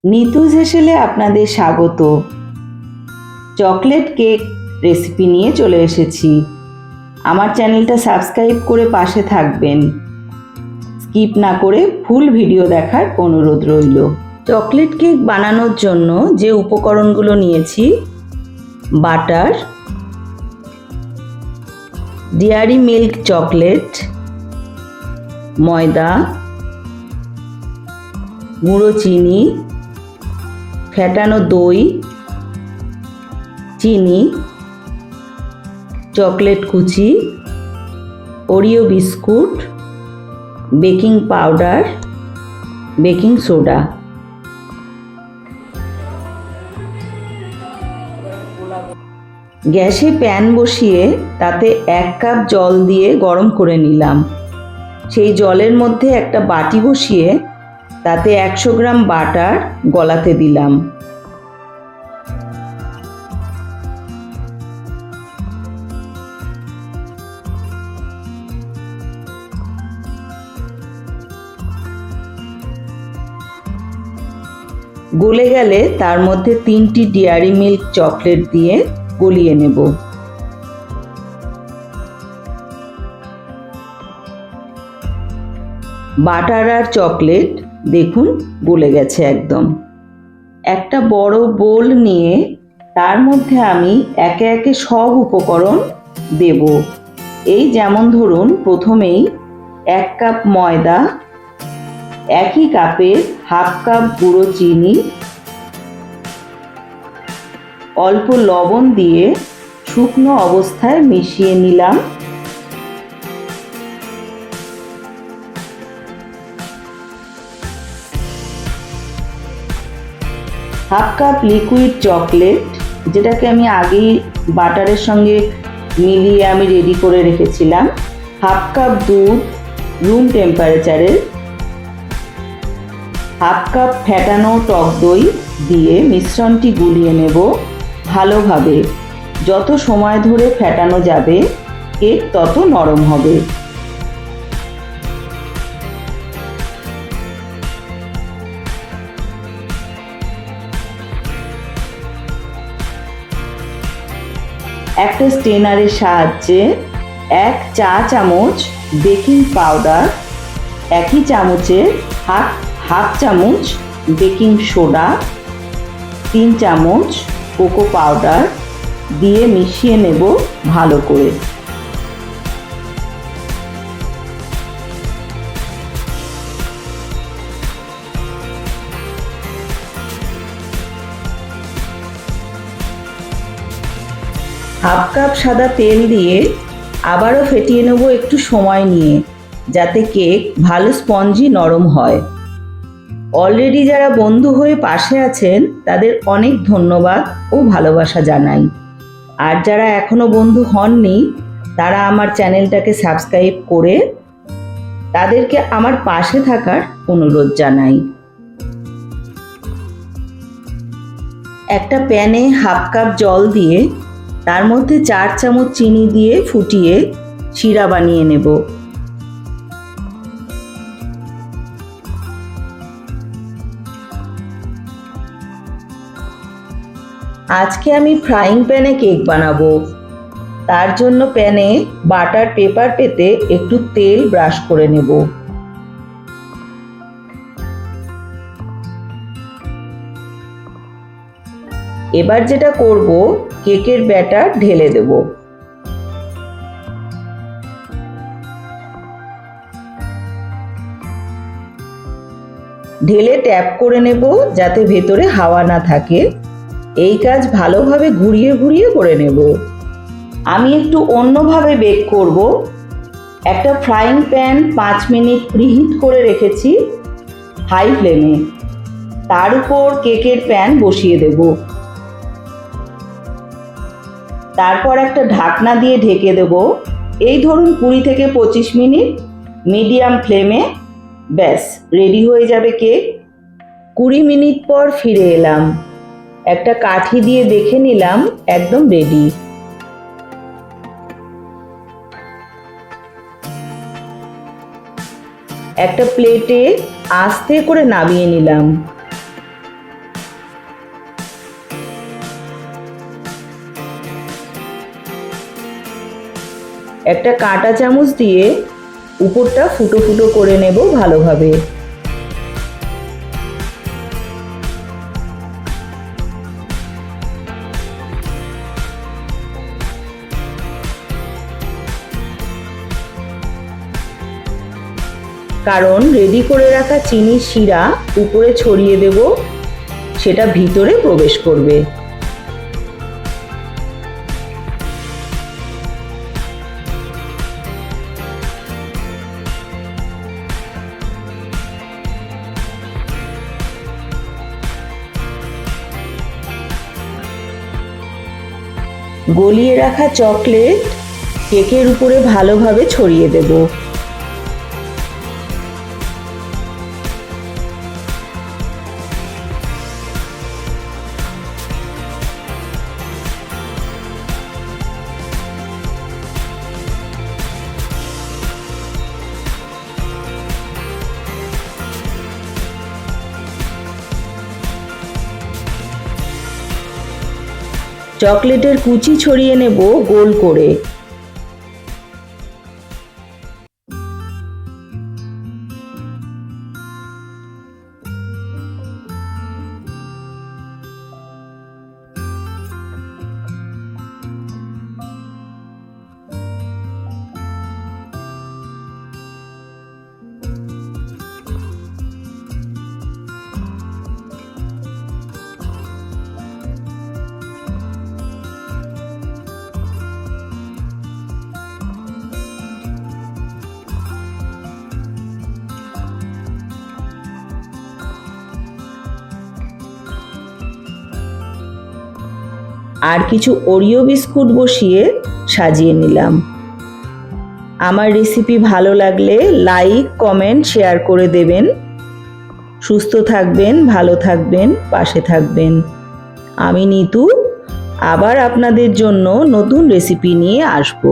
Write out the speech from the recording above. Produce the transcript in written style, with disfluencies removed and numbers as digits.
নিতুজ হেসেলে আপনাদের স্বাগত। Chocolate cake recipe নিয়ে চলে এসেছি। আমার চ্যানেলটা সাবস্ক্রাইব করে পাশে থাকবেন। স্কিপ না করে ফুল ভিডিও দেখার অনুরোধ রইল। চকলেট কেক বানানোর জন্য যে উপকরণগুলো নিয়েছি: বাটার, ডেয়ারি মিল্ক চকলেট, ময়দা, গুঁড়ো চিনি, ফেটানো দই, চিনি, চকলেট কুচি, Oreo biscuit, baking powder, baking soda. গ্যাসে প্যান বসিয়ে তাতে 1 কাপ জল দিয়ে গরম করে নিলাম। সেই জলের মধ্যে একটা বাটি বসিয়ে তাতে 100 গ্রাম বাটার গলাতে দিলাম। গলে গেলে তার মধ্যে 3টি ডেয়ারি মিল্ক চকলেট দিয়ে গলিয়ে নেব। বাটার আর চকলেট দেখুন গলে গেছে একদম। একটা বড় বোল নিয়ে তার মধ্যে আমি একে একে সব উপকরণ দেব। এই যেমন ধরুন, প্রথমেই 1 কাপ ময়দা, একই কাপের হাফ কাপ গুঁড়ো চিনি, অল্প লবণ দিয়ে শুকনো অবস্থায় মিশিয়ে নিলাম। হাফ কাপ লিকুইড চকলেট, যেটাকে আমি আগেই বাটারের সঙ্গে মিলিয়ে আমি রেডি করে রেখেছিলাম। হাফ কাপ দুধ রুম টেম্পারেচারের, হাফ কাপ ফেটানো টক দই দিয়ে মিশ্রণটি গুলিয়ে নেব ভালোভাবে। যত সময় ধরে ফেটানো যাবে কেক তত নরম হবে। একটা স্ট্রেনারের সাহায্যে 1 চা চামচ বেকিং পাউডার, একই চামচের হাফ চামচ বেকিং সোডা, 3 চামচ কোকো পাউডার দিয়ে মিশিয়ে নেব ভালো করে। হাফ কাপ সাদা তেল দিয়ে আবারও ফেটিয়ে নেব একটু সময় নিয়ে, যাতে কেক ভালো স্পঞ্জি নরম হয়। অলরেডি যারা বন্ধু হয়ে পাশে আছেন তাদের অনেক ধন্যবাদ ও ভালোবাসা জানাই। আর যারা এখনো বন্ধু হননি তারা আমার চ্যানেলটাকে সাবস্ক্রাইব করে তাদেরকে আমার পাশে থাকার অনুরোধ জানাই। একটা প্যানে হাফ কাপ জল দিয়ে তার মধ্যে 4 চামচ চিনি দিয়ে ফুটিয়ে শিরা বানিয়ে নেব। আজকে আমি ফ্রাইং প্যানে কেক বানাবো। তার জন্য প্যানে বাটার পেপার পেতে একটু তেল ব্রাশ করে নেব। এবার যেটা করব, কেকের ব্যাটার ঢেলে দেব। ঢেলে ট্যাপ করে নেব যাতে ভেতরে হাওয়া না থাকে। এই কাজ ভালোভাবে ঘুরিয়ে ঘুরিয়ে করে নেব। আমি একটু অন্যভাবে বেক করব। একটা ফ্রাইং প্যান 5 মিনিট প্রিহিট করে রেখেছি হাই ফ্লেমে। তার উপর কেকের প্যান বসিয়ে দেব। তারপর একটা ঢাকনা দিয়ে ঢেকে দেব। এই ধরুন 20 থেকে 25 মিনিট মিডিয়াম ফ্লেমে। ব্যাস রেডি হয়ে যাবে কেক। 20 মিনিট পর ফিরে এলাম। একটা কাঠি দিয়ে দেখে নিলাম একদম রেডি। একটা প্লেটে আস্তে করে নামিয়ে নিলাম। একটা কাঁটা চামচ দিয়ে উপরটা ফুটো ফুটো করে নেব ভালোভাবে। কারণ রেডি করে রাখা চিনির শিরা উপরে ছড়িয়ে দেব, সেটা ভিতরে প্রবেশ করবে। গলিয়ে রাখা চকলেট কেকের উপরে ভালোভাবে ছড়িয়ে দেব। চকলেটের কুচি ছড়িয়ে নেব গোল করে। আর কিছু ওরিও বিস্কুট বসিয়ে সাজিয়ে নিলাম। আমার রেসিপি ভালো লাগলে লাইক, কমেন্ট, শেয়ার করে দেবেন। সুস্থ থাকবেন, ভালো থাকবেন, পাশে থাকবেন। আমি নিতু আবার আপনাদের জন্য নতুন রেসিপি নিয়ে আসবো।